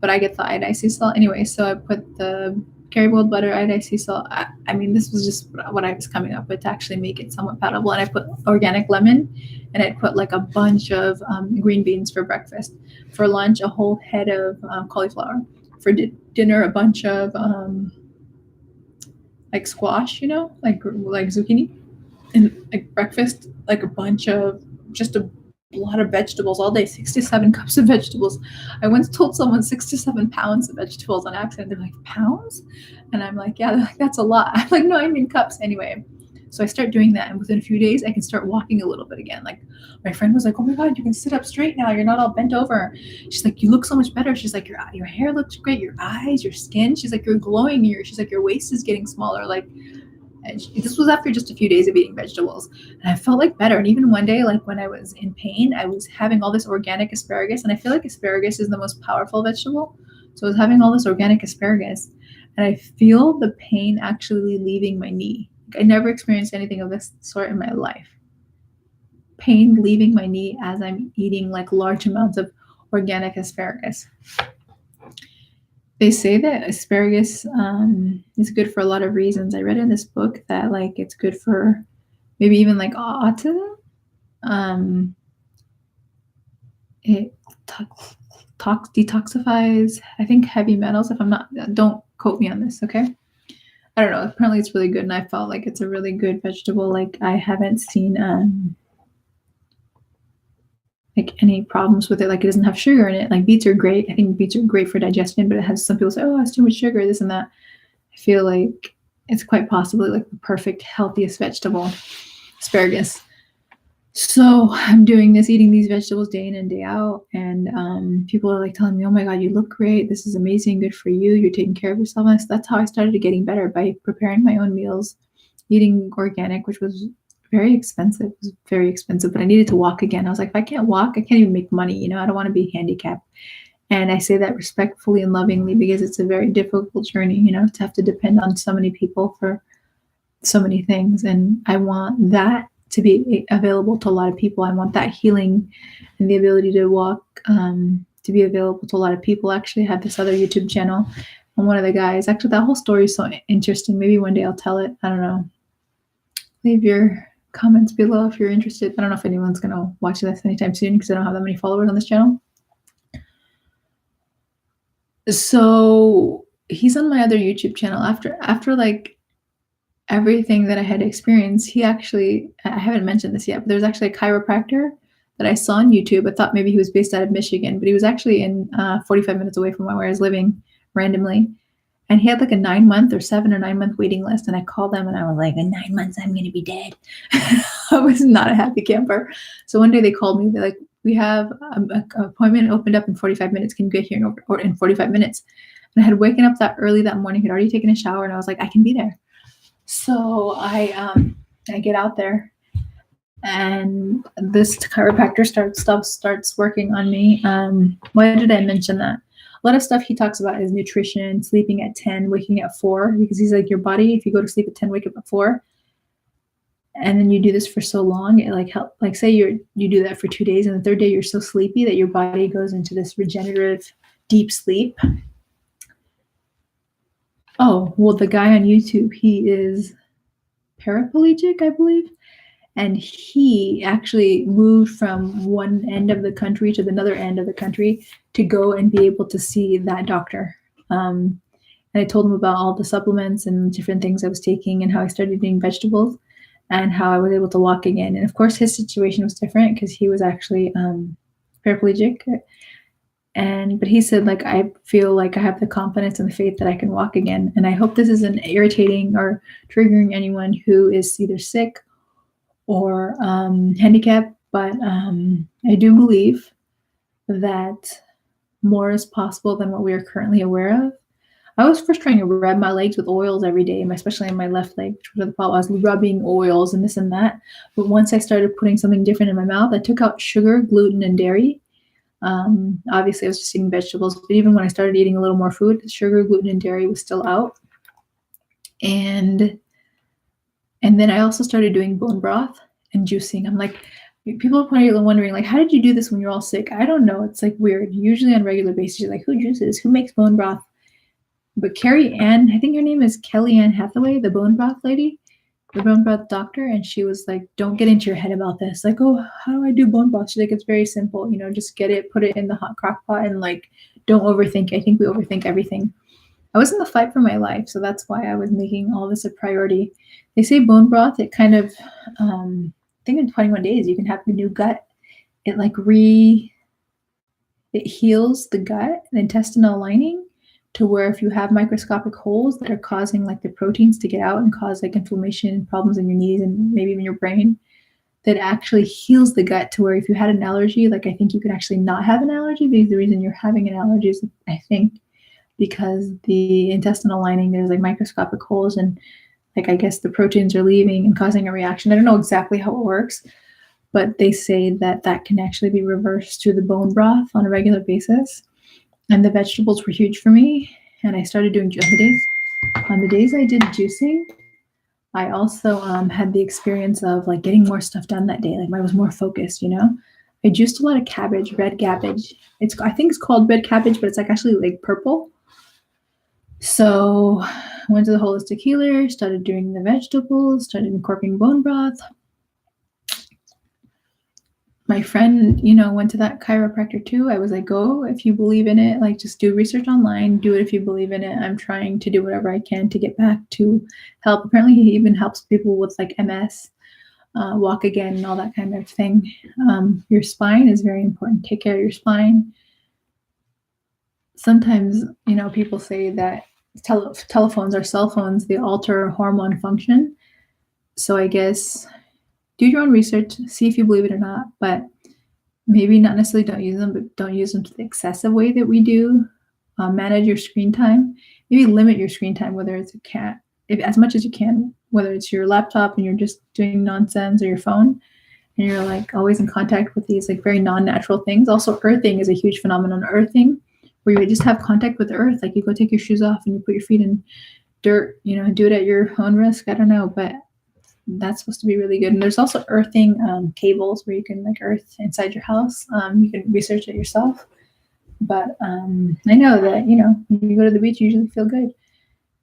but I get the iodized sea salt anyway. So I put the Kerrygold butter, iodized sea salt. I mean, this was just what I was coming up with to actually make it somewhat palatable. And I put organic lemon, and I put like a bunch of green beans for breakfast. For lunch, a whole head of cauliflower. For dinner, a bunch of like squash, like zucchini. And like breakfast, like just a lot of vegetables all day, 6 to 7 cups of vegetables. I once told someone 6 to 7 pounds of vegetables on accident. They're like, pounds? And I'm like, yeah. They're like, that's a lot. I'm like, no, I mean cups. Anyway, so I start doing that, and within a few days I can start walking a little bit again. Like my friend was like, oh my God, you can sit up straight now, you're not all bent over. She's like, you look so much better. She's like, your hair looks great, your eyes, your skin. She's like, you're glowing. She's like, your waist is getting smaller. Like, and this was after just a few days of eating vegetables, and I felt like better. And even one day, like when I was in pain, I was having all this organic asparagus, and I feel like asparagus is the most powerful vegetable. So I was having all this organic asparagus, and I feel the pain actually leaving my knee. Like, I never experienced anything of this sort in my life. Pain leaving my knee as I'm eating like large amounts of organic asparagus. They say that asparagus is good for a lot of reasons. I read in this book that like it's good for maybe even like autism. It detoxifies, I think, heavy metals. If I'm not, don't quote me on this, okay? I don't know. Apparently it's really good, and I felt like it's a really good vegetable. Like I haven't seen like any problems with it. Like it doesn't have sugar in it. Like beets are great. I think beets are great for digestion, but it has some people say, oh, it's too much sugar, this and that. I feel like it's quite possibly like the perfect, healthiest vegetable, asparagus. So I'm doing this, eating these vegetables day in and day out. And people are like telling me, oh my God, you look great. This is amazing. Good for you. You're taking care of yourself. And that's how I started getting better, by preparing my own meals, eating organic, which was very expensive. It was very expensive, but I needed to walk again. I was like, if I can't walk, I can't even make money. I don't want to be handicapped. And I say that respectfully and lovingly because it's a very difficult journey, to have to depend on so many people for so many things. And I want that to be available to a lot of people. I want that healing and the ability to walk to be available to a lot of people. Actually, I have this other YouTube channel, and one of the guys, actually, that whole story is so interesting. Maybe one day I'll tell it. I don't know. Leave your comments below if you're interested. I don't know if anyone's going to watch this anytime soon because I don't have that many followers on this channel. So he's on my other YouTube channel. After like everything that I had experienced, he actually, I haven't mentioned this yet, but there's actually a chiropractor that I saw on YouTube. I thought maybe he was based out of Michigan, but he was actually in 45 minutes away from where I was living randomly. And he had like a 9-month or 7 or 9 month waiting list. And I called them and I was like, in 9 months, I'm going to be dead. I was not a happy camper. So one day they called me. They're like, we have an appointment opened up in 45 minutes. Can you get here in 45 minutes? And I had waken up that early that morning, had already taken a shower, and I was like, I can be there. So I get out there, and this chiropractor starts working on me. Why did I mention that? A lot of stuff he talks about is nutrition, sleeping at 10, waking at 4, because he's like, your body, if you go to sleep at 10, wake up at 4, and then you do this for so long, it like help. Like say you do that for 2 days, and the third day you're so sleepy that your body goes into this regenerative deep sleep. Oh, well, the guy on YouTube, he is paraplegic, I believe. And he actually moved from one end of the country to another end of the country to go and be able to see that doctor. And I told him about all the supplements and different things I was taking and how I started eating vegetables and how I was able to walk again. And of course, his situation was different because he was actually paraplegic. But he said, like, I feel like I have the confidence and the faith that I can walk again. And I hope this isn't irritating or triggering anyone who is either sick or handicapped, but I do believe that more is possible than what we are currently aware of. I was first trying to rub my legs with oils every day, especially in my left leg, which was the problem. I was rubbing oils and this and that. But once I started putting something different in my mouth, I took out sugar, gluten, and dairy. Obviously, I was just eating vegetables, but even when I started eating a little more food, sugar, gluten, and dairy was still out. And then I also started doing bone broth and juicing. I'm like, people are probably wondering, like, how did you do this when you're all sick? I don't know. It's like weird. Usually on a regular basis, you're like, who juices? Who makes bone broth? But Carrie Ann, I think her name is Kelly Ann Hathaway, the bone broth lady, the bone broth doctor. And she was like, don't get into your head about this. Like, oh, how do I do bone broth? She's like, it's very simple. Just get it, put it in the hot crock pot, and like, don't overthink. I think we overthink everything. I was in the fight for my life, so that's why I was making all this a priority. They say bone broth, it kind of, I think in 21 days, you can have a new gut. It like it heals the gut, the intestinal lining, to where if you have microscopic holes that are causing like the proteins to get out and cause like inflammation and problems in your knees and maybe even your brain, that actually heals the gut to where if you had an allergy, like I think you can actually not have an allergy, because the reason you're having an allergy is, I think, because the intestinal lining, there's like microscopic holes, and like I guess the proteins are leaving and causing a reaction. I don't know exactly how it works, but they say that that can actually be reversed through the bone broth on a regular basis. And the vegetables were huge for me. And I started doing on the days I did juicing, I also had the experience of like getting more stuff done that day. Like I was more focused, I juiced a lot of cabbage, red cabbage. I think it's called red cabbage, but it's like actually like purple. So I went to the holistic healer, started doing the vegetables, started incorporating bone broth. My friend, went to that chiropractor too. I was like, go if you believe in it, like just do research online, do it if you believe in it. I'm trying to do whatever I can to get back to help. Apparently he even helps people with like MS. walk again, and all that kind of thing. Your spine is very important. Take care of your spine. Sometimes, people say that telephones or cell phones, they alter hormone function. So I guess do your own research, see if you believe it or not, but maybe not necessarily don't use them, but don't use them to the excessive way that we do. Manage your screen time. Maybe limit your screen time, whether it's as much as you can, whether it's your laptop and you're just doing nonsense, or your phone and you're like always in contact with these like very non-natural things. Also, earthing is a huge phenomenon. Earthing, where you just have contact with the earth, like you go take your shoes off and you put your feet in dirt, do it at your own risk. I don't know, but that's supposed to be really good. And there's also earthing cables where you can like earth inside your house. You can research it yourself. But I know that, when you go to the beach, you usually feel good.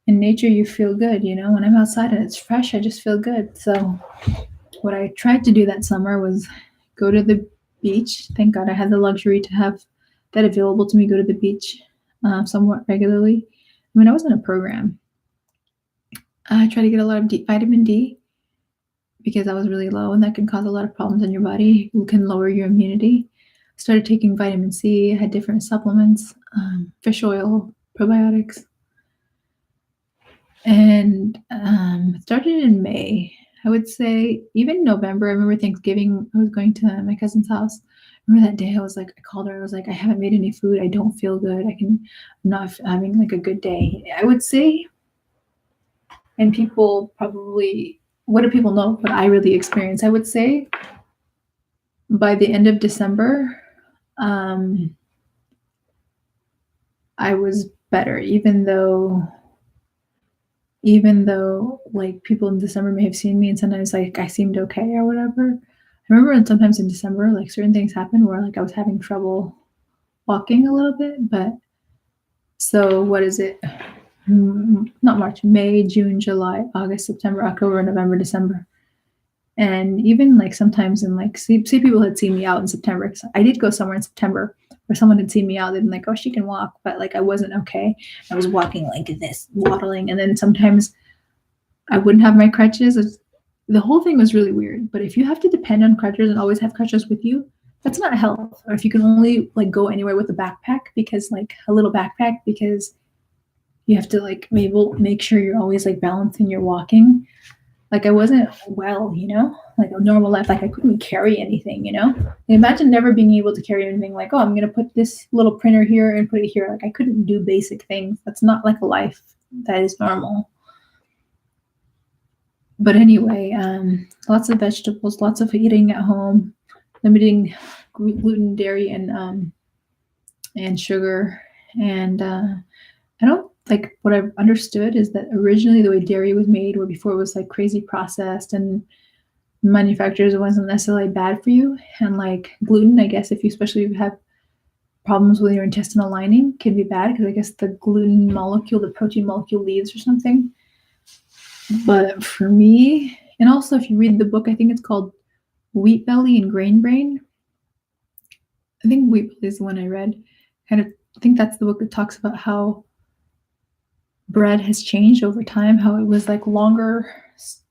In nature, you feel good. When I'm outside and it's fresh, I just feel good. So what I tried to do that summer was go to the beach. Thank God I had the luxury to have that available to me, go to the beach somewhat regularly. I mean, I was in a program. I try to get a lot of vitamin D because I was really low, and that can cause a lot of problems in your body. It can lower your immunity. I started taking vitamin C. I had different supplements, fish oil, probiotics. And it started in May. I would say even November. I remember Thanksgiving, I was going to my cousin's house. I remember that day I called her. I was like, I haven't made any food. I don't feel good. I'm not having like a good day. I would say, and people probably, what do people know? What I really experienced, I would say by the end of December, I was better, even though like people in December may have seen me and sometimes like I seemed okay or whatever. I remember sometimes in December, like certain things happened where like I was having trouble walking a little bit. But so what is it? Not March, May, June, July, August, September, October, November, December. And even like sometimes in like, say people had seen me out in September, 'cause I did go somewhere in September where someone had seen me out. They'd been like, oh, she can walk. But like, I wasn't okay. I was walking like this, waddling. And then sometimes I wouldn't have my crutches. The whole thing was really weird. But if you have to depend on crutches and always have crutches with you, that's not health. Or if you can only like go anywhere with a backpack, because like a little backpack, because you have to like make sure you're always like balancing your walking. Like I wasn't well, like a normal life. Like I couldn't carry anything, And imagine never being able to carry anything. Like, oh, I'm going to put this little printer here and put it here. Like I couldn't do basic things. That's not like a life that is normal. But anyway, lots of vegetables, lots of eating at home, limiting gluten, dairy, and sugar. And I don't like what I've understood is that originally the way dairy was made, where before it was like crazy processed and manufacturers, it wasn't necessarily bad for you. And like gluten, I guess especially if you have problems with your intestinal lining, can be bad because I guess the gluten molecule, the protein molecule leaves or something. But for me, and also if you read the book, I think it's called Wheat Belly and Grain Brain. I think Wheat Belly is the one I read. I think that's the book that talks about how bread has changed over time, how it was like longer,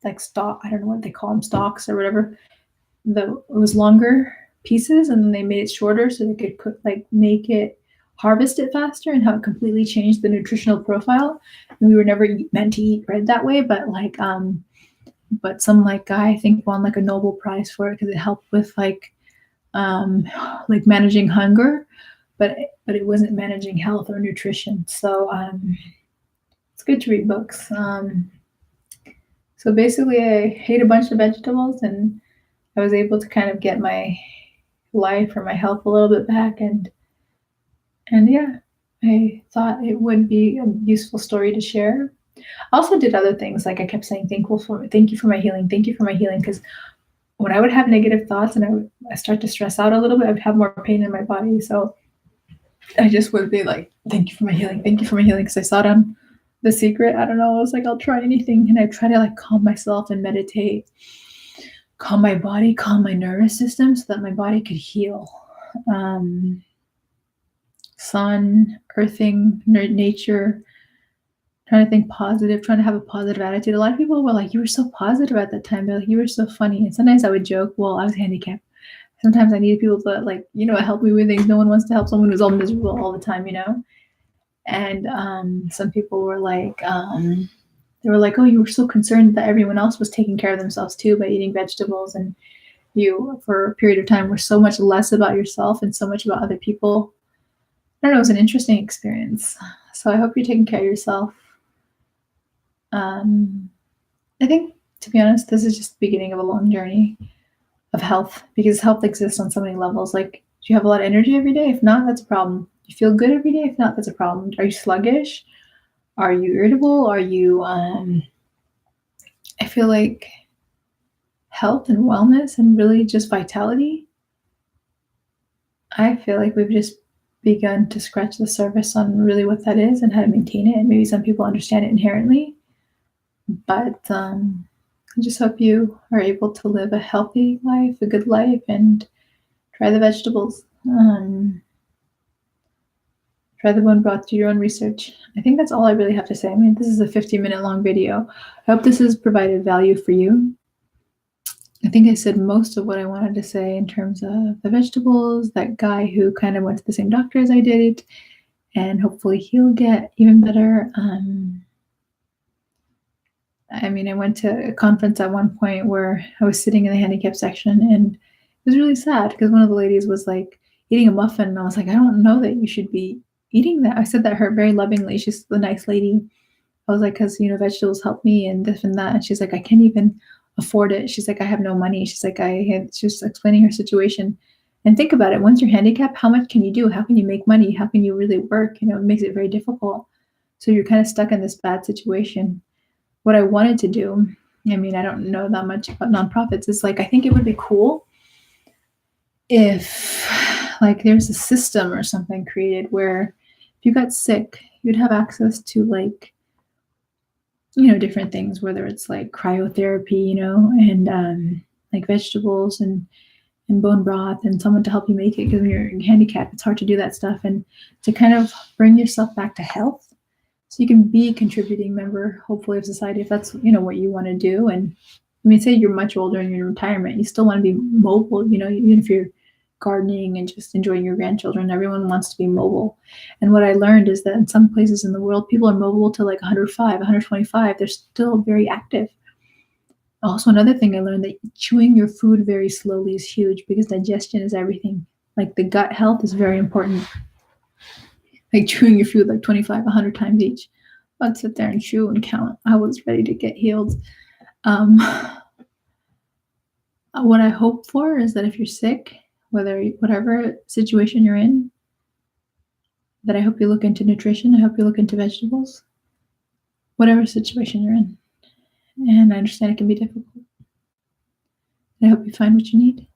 like stock, I don't know what they call them, stalks or whatever. It was longer pieces, and then they made it shorter so they could harvest it faster, and how it completely changed the nutritional profile. And we were never meant to eat bread that way, but like but some like guy I think won like a Nobel Prize for it because it helped with like managing hunger, but it wasn't managing health or nutrition. So it's good to read books. So basically I ate a bunch of vegetables, and I was able to kind of get my life or my health a little bit back, and yeah, I thought it would be a useful story to share. I also did other things, like I kept saying thank you for my healing, because when I would have negative thoughts and I start to stress out a little bit, I would have more pain in my body. So I just would be like, thank you for my healing, because I saw it on The Secret. I don't know, I was like, I'll try anything, and I try to like calm myself and meditate, calm my body, calm my nervous system so that my body could heal. Sun, earthing, nature, trying to think positive, trying to have a positive attitude. A lot of people were like, "You were so positive at that time." They're like, "You were so funny." And sometimes I would joke, "Well, I was handicapped." Sometimes I needed people to like, help me with things. No one wants to help someone who's all miserable all the time. And some people were like, they were like, "Oh, you were so concerned that everyone else was taking care of themselves too by eating vegetables, and you, for a period of time, were so much less about yourself and so much about other people." I don't know. It was an interesting experience. So I hope you're taking care of yourself. Um, I think, to be honest, this is just the beginning of a long journey of health because health exists on so many levels. Like, do you have a lot of energy every day? If not, that's a problem. You feel good every day? If not, that's a problem. Are you sluggish? Are you irritable? Are you, I feel like health and wellness and really just vitality, I feel like we've just begun to scratch the surface on really what that is and how to maintain it. And maybe some people understand it inherently, but I just hope you are able to live a healthy life, a good life, and try the vegetables. Try the bone broth, do your own research. I think that's all I really have to say. I mean, this is a 50-minute long video. I hope this has provided value for you. I think I said most of what I wanted to say in terms of the vegetables, that guy who kind of went to the same doctor as I did, and hopefully he'll get even better. I mean, I went to a conference at one point where I was sitting in the handicap section, and it was really sad because one of the ladies was like eating a muffin, and I was like, I don't know that you should be eating that. I said that her very lovingly. She's the nice lady. I was like, because vegetables help me and this and that. And she's like, I can't even afford it. She's like, I have no money. She's like, she was explaining her situation. And think about it. Once you're handicapped, how much can you do? How can you make money? How can you really work? It makes it very difficult. So you're kind of stuck in this bad situation. What I wanted to do, I mean, I don't know that much about nonprofits, is like, I think it would be cool if like there's a system or something created where if you got sick, you'd have access to like, different things, whether it's like cryotherapy, and like vegetables and bone broth and someone to help you make it, because when you're handicapped, it's hard to do that stuff, and to kind of bring yourself back to health so you can be a contributing member, hopefully, of society, if that's, what you want to do. And I mean, say you're much older and you're in retirement, you still want to be mobile, even if you're gardening and just enjoying your grandchildren. Everyone wants to be mobile. And what I learned is that in some places in the world, people are mobile to like 105, 125. They're still very active. Also, another thing I learned, that chewing your food very slowly is huge because digestion is everything. Like the gut health is very important. Like chewing your food like 25, 100 times each. I'd sit there and chew and count. I was ready to get healed. What I hope for is that if you're sick, whatever situation you're in, that I hope you look into nutrition. I hope you look into vegetables, whatever situation you're in. And I understand it can be difficult. I hope you find what you need.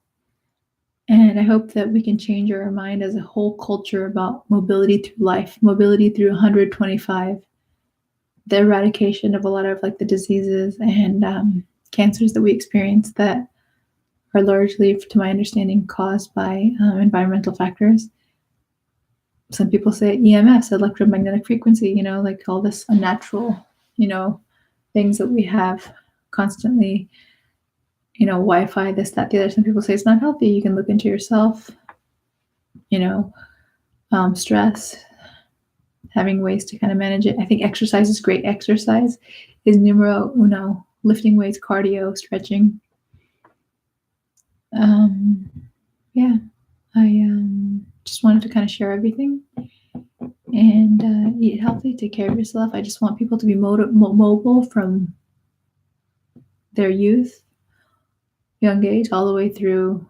And I hope that we can change our mind as a whole culture about mobility through life, mobility through 125, the eradication of a lot of like the diseases and cancers that we experience that are largely, to my understanding, caused by environmental factors. Some people say EMFs, electromagnetic frequency, like all this unnatural, things that we have constantly, Wi-Fi, this, that, the other. Some people say it's not healthy. You can look into yourself, stress, having ways to kind of manage it. I think exercise is great. Exercise is numero uno. Lifting weights, cardio, stretching. Yeah, I just wanted to kind of share everything and eat healthy, take care of yourself. I just want people to be mobile from their youth, young age, all the way through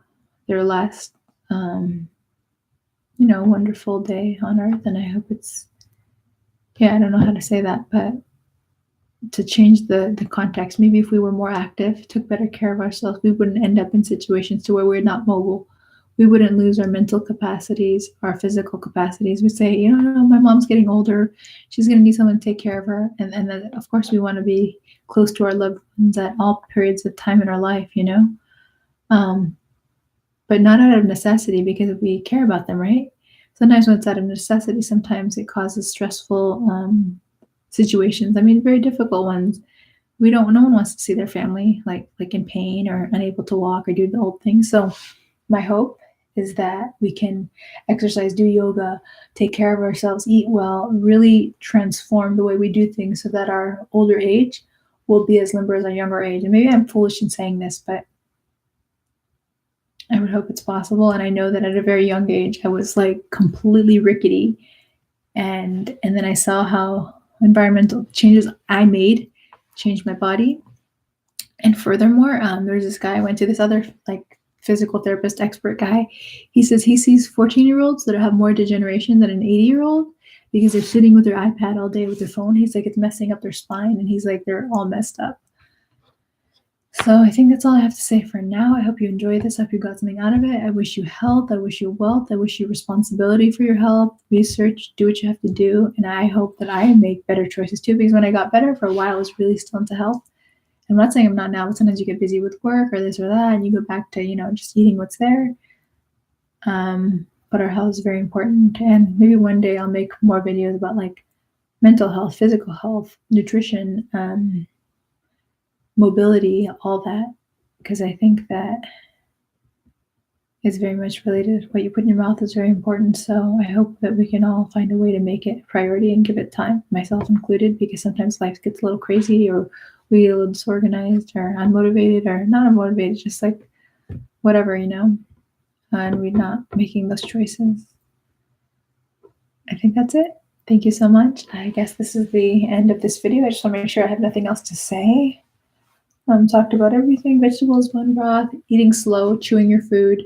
their last, wonderful day on earth. And I hope it's, I don't know how to say that, but to change the context. Maybe if we were more active, took better care of ourselves, we wouldn't end up in situations to where we're not mobile. We wouldn't lose our mental capacities, our physical capacities. We say, my mom's getting older. She's going to need someone to take care of her. And then, of course, we want to be close to our loved ones at all periods of time in our life, but not out of necessity because we care about them, right? Sometimes when it's out of necessity, sometimes it causes stressful situations. I mean, very difficult ones. No one wants to see their family like in pain or unable to walk or do the old things. So my hope is that we can exercise, do yoga, take care of ourselves, eat well, really transform the way we do things so that our older age will be as limber as our younger age. And maybe I'm foolish in saying this, but I would hope it's possible. And I know that at a very young age, I was like completely rickety. And then I saw how environmental changes I made changed my body. And furthermore, there's this guy I went to, this other like physical therapist expert guy. He says he sees 14-year-olds that have more degeneration than an 80-year-old because they're sitting with their iPad all day with their phone. He's like, it's messing up their spine, and he's like, they're all messed up. So I think that's all I have to say for now. I hope you enjoyed this. I hope you got something out of it. I wish you health. I wish you wealth. I wish you responsibility for your health. Research, do what you have to do. And I hope that I make better choices too, because when I got better for a while, I was really still into health. I'm not saying I'm not now, but sometimes you get busy with work or this or that, and you go back to, just eating what's there. But our health is very important. And maybe one day I'll make more videos about like mental health, physical health, nutrition, mobility, all that, because I think that is very much related. What you put in your mouth is very important. So I hope that we can all find a way to make it a priority and give it time, myself included, because sometimes life gets a little crazy, or we get a little disorganized or unmotivated, or not unmotivated, just like whatever, and we're not making those choices. I think that's it. Thank you so much. I guess this is the end of this video. I just want to make sure I have nothing else to say. Talked about everything: vegetables, bone broth, eating slow, chewing your food,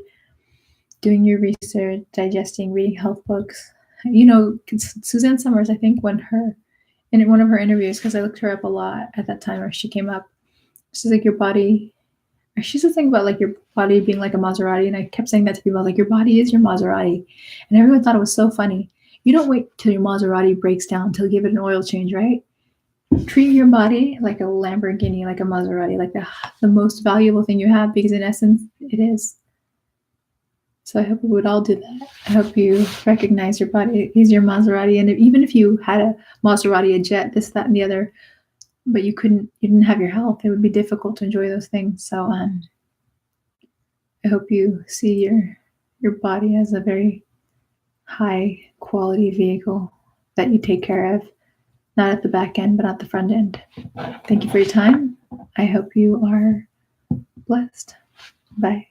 doing your research, digesting, reading health books. Suzanne Summers, I think in one of her interviews, because I looked her up a lot at that time, or she came up, she's like, your body, or she said something about like your body being like a Maserati. And I kept saying that to people, like, your body is your Maserati. And everyone thought it was so funny. You don't wait till your Maserati breaks down to give it an oil change, right? Treat your body like a Lamborghini, like a Maserati, like the most valuable thing you have, because in essence, it is. So I hope we would all do that. I hope you recognize your body is your Maserati. And even if you had a Maserati, a jet, this, that, and the other, but you didn't have your health, it would be difficult to enjoy those things. So I hope you see your body as a very high quality vehicle that you take care of. Not at the back end, but at the front end. Thank you for your time. I hope you are blessed. Bye.